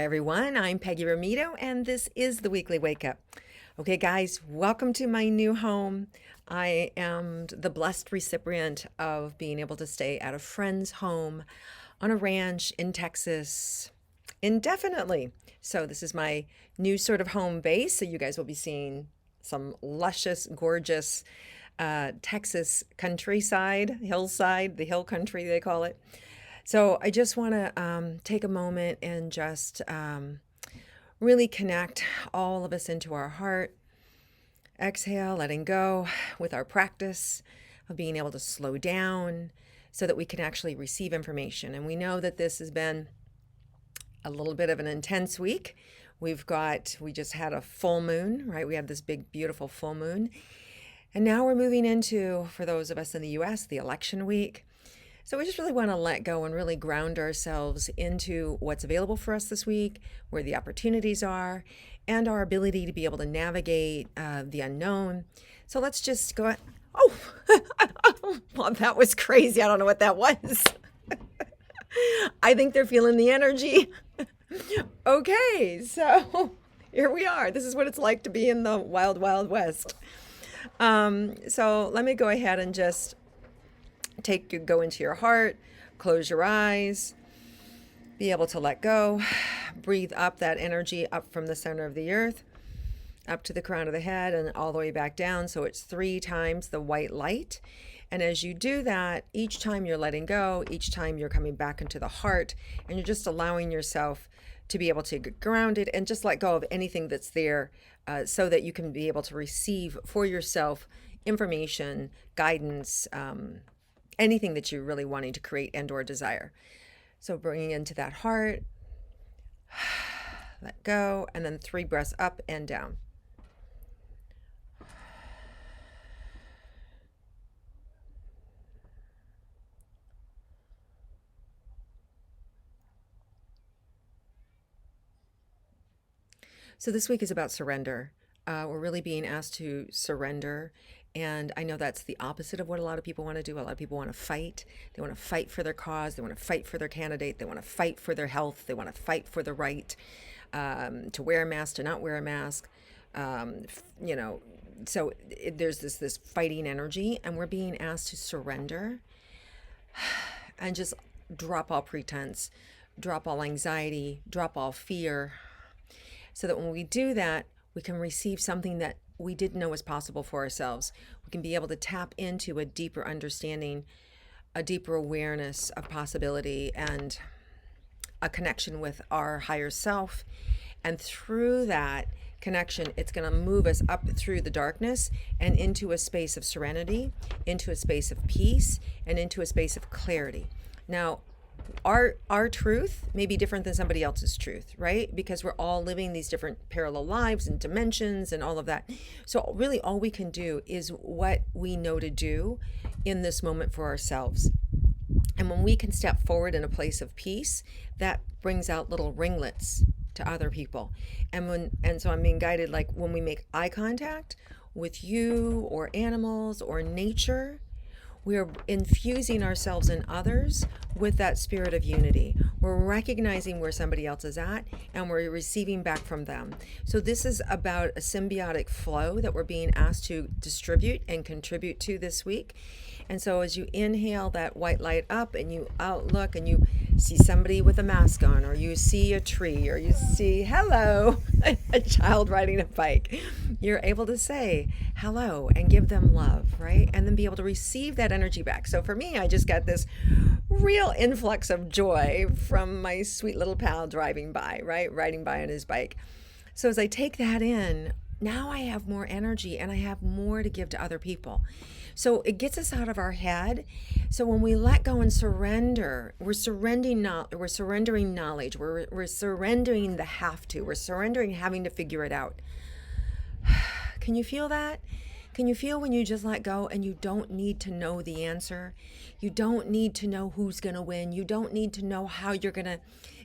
Hi, everyone. I'm Peggy Rometo, and this is the Weekly Wake Up. Okay, guys, welcome to my new home. I am the blessed recipient of being able to stay at a friend's home on a ranch in Texas indefinitely. So, this is my new sort of home base. So, you guys will be seeing some luscious, gorgeous Texas countryside, hillside, the hill country, they call it. So I just want to take a moment and just really connect all of us into our heart. Exhale, letting go with our practice of being able to slow down so that we can actually receive information. And we know that this has been a little bit of an intense week. We just had a full moon, right? We had this big, beautiful full moon. And now we're moving into, for those of us in the US, the election week. So we just really want to let go and really ground ourselves into what's available for us this week, where the opportunities are, and our ability to be able to navigate the unknown. So let's just go. Oh, well, that was crazy. I don't know what that was. I think they're feeling the energy. Okay, so here we are. This is what it's like to be in the wild, wild west. So let me go ahead and just go into your heart, close your eyes, be able to let go, breathe up that energy up from the center of the earth, up to the crown of the head and all the way back down. So it's 3 times the white light. And as you do that, each time you're letting go, each time you're coming back into the heart, and you're just allowing yourself to be able to get grounded and just let go of anything that's there so that you can be able to receive for yourself information, guidance, anything that you're really wanting to create and or desire. So bringing into that heart, let go, and then 3 breaths up and down. So this week is about surrender. We're really being asked to surrender. And I know that's the opposite of what a lot of people want to do. A lot of people want to fight. They want to fight for their cause. They want to fight for their candidate. They want to fight for their health. They want to fight for the right to wear a mask, to not wear a mask. You know, so there's this fighting energy, and we're being asked to surrender and just drop all pretense, drop all anxiety, drop all fear, so that when we do that, we can receive something that we didn't know was possible for ourselves. We can be able to tap into a deeper understanding, a deeper awareness of possibility, and a connection with our higher self. And through that connection, it's going to move us up through the darkness and into a space of serenity, into a space of peace, and into a space of clarity. Now, our truth may be different than somebody else's truth, right? Because we're all living these different parallel lives and dimensions and all of that. So really all we can do is what we know to do in this moment for ourselves. And when we can step forward in a place of peace, that brings out little ringlets to other people. And so I'm being guided, like when we make eye contact with you or animals or nature, we're infusing ourselves and others with that spirit of unity. We're recognizing where somebody else is at, and we're receiving back from them. So this is about a symbiotic flow that we're being asked to distribute and contribute to this week. And so as you inhale that white light up and you outlook and you see somebody with a mask on, or you see a tree, or you see, hello, a child riding a bike, you're able to say hello and give them love, right? And then be able to receive that energy back. So for me, I just got this real influx of joy from my sweet little pal driving by, right? Riding by on his bike. So as I take that in, now I have more energy and I have more to give to other people. So it gets us out of our head. So when we let go and surrender, we're surrendering knowledge. We're surrendering the have to. We're surrendering having to figure it out. Can you feel that? Can you feel when you just let go and you don't need to know the answer? You don't need to know who's going to win. You don't need to know how you're going to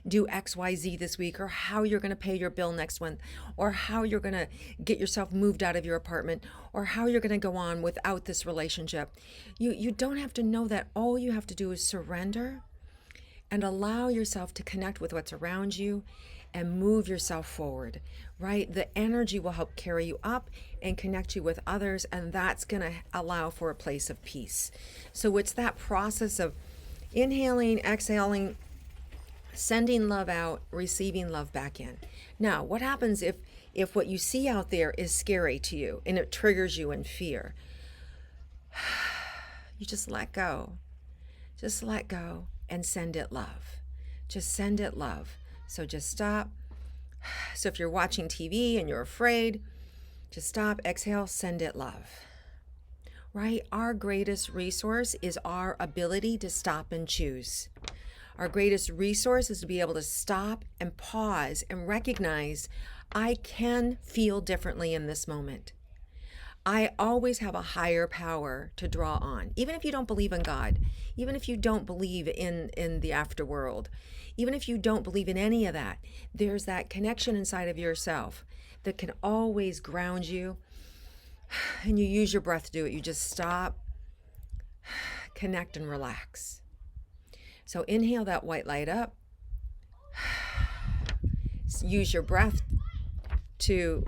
do XYZ this week, or how you're going to pay your bill next month, or how you're going to get yourself moved out of your apartment, or how you're going to go on without this relationship. You don't have to know that. All you have to do is surrender and allow yourself to connect with what's around you and move yourself forward, right? The energy will help carry you up and connect you with others, and that's going to allow for a place of peace. So it's that process of inhaling, exhaling, sending love out, receiving love back in. Now, what happens if what you see out there is scary to you and it triggers you in fear? You just let go. Just let go and send it love. Just send it love. So just stop. So if you're watching TV and you're afraid, just stop, exhale, send it love. Right? Our greatest resource is our ability to stop and choose. Our greatest resource is to be able to stop and pause and recognize I can feel differently in this moment. I always have a higher power to draw on. Even if you don't believe in God, even if you don't believe in the afterworld, even if you don't believe in any of that, there's that connection inside of yourself that can always ground you. And you use your breath to do it. You just stop, connect, and relax. So inhale that white light up. Use your breath to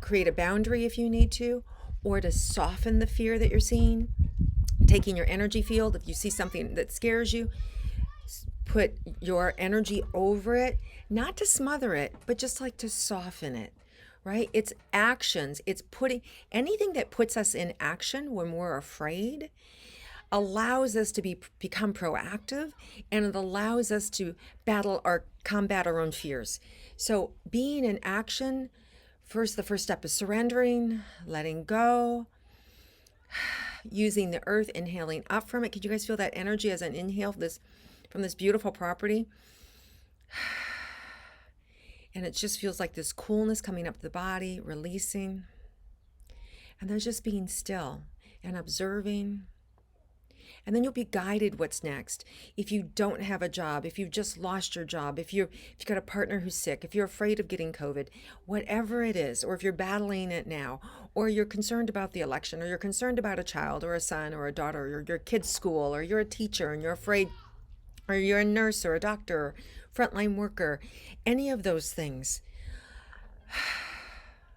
create a boundary if you need to, or to soften the fear that you're seeing. Taking your energy field, if you see something that scares you, put your energy over it, not to smother it, but just like to soften it, right? It's actions. It's putting anything that puts us in action when we're afraid allows us to become proactive, and it allows us to combat our own fears. So being in action, the first step is surrendering, letting go, using the earth, inhaling up from it. Could you guys feel that energy as an inhale from this beautiful property? And it just feels like this coolness coming up the body, releasing. And then just being still and observing. And then you'll be guided what's next. If you don't have a job, if you've just lost your job, if you've got a partner who's sick, if you're afraid of getting COVID, whatever it is, or if you're battling it now, or you're concerned about the election, or you're concerned about a child or a son or a daughter, or your kid's school, or you're a teacher and you're afraid, or you're a nurse or a doctor, or frontline worker, any of those things,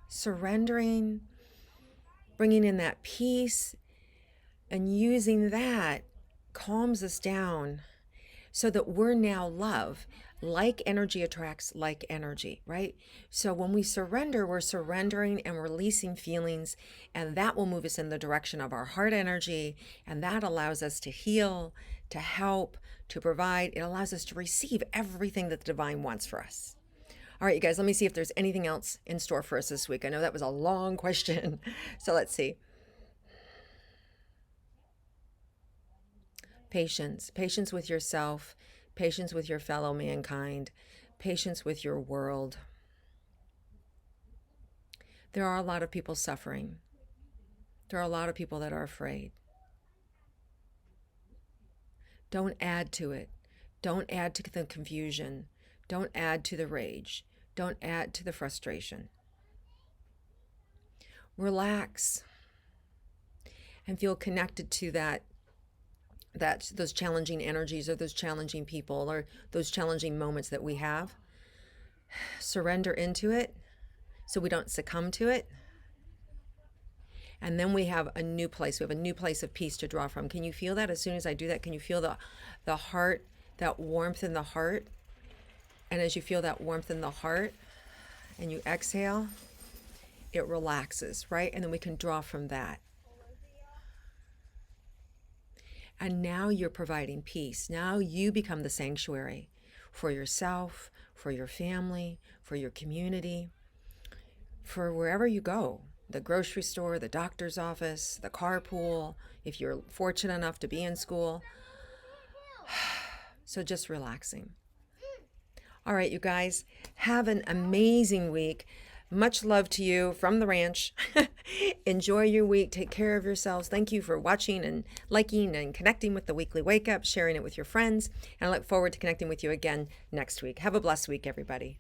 surrendering, bringing in that peace, and using that calms us down so that we're now love. Like energy attracts like energy, right? So when we surrender, we're surrendering and releasing feelings, and that will move us in the direction of our heart energy, and that allows us to heal, to help, to provide. It allows us to receive everything that the divine wants for us. All right, you guys, let me see if there's anything else in store for us this week. I know that was a long question, so let's see. Patience with yourself, patience with your fellow mankind, patience with your world. There are a lot of people suffering. There are a lot of people that are afraid. Don't add to it. Don't add to the confusion. Don't add to the rage. Don't add to the frustration. Relax and feel connected to those challenging energies, or those challenging people, or those challenging moments that we have. Surrender into it so we don't succumb to it. And then we have a new place. We have a new place of peace to draw from. Can you feel that? As soon as I do that, can you feel the heart, that warmth in the heart? And as you feel that warmth in the heart and you exhale, it relaxes, right? And then we can draw from that. And now you're providing peace. Now you become the sanctuary for yourself, for your family, for your community, for wherever you go. The grocery store, the doctor's office, the carpool, if you're fortunate enough to be in school. So just relaxing. All right, you guys, have an amazing week. Much love to you from the ranch. Enjoy your week. Take care of yourselves. Thank you for watching and liking and connecting with the Weekly Wake Up, sharing it with your friends. And I look forward to connecting with you again next week. Have a blessed week, everybody.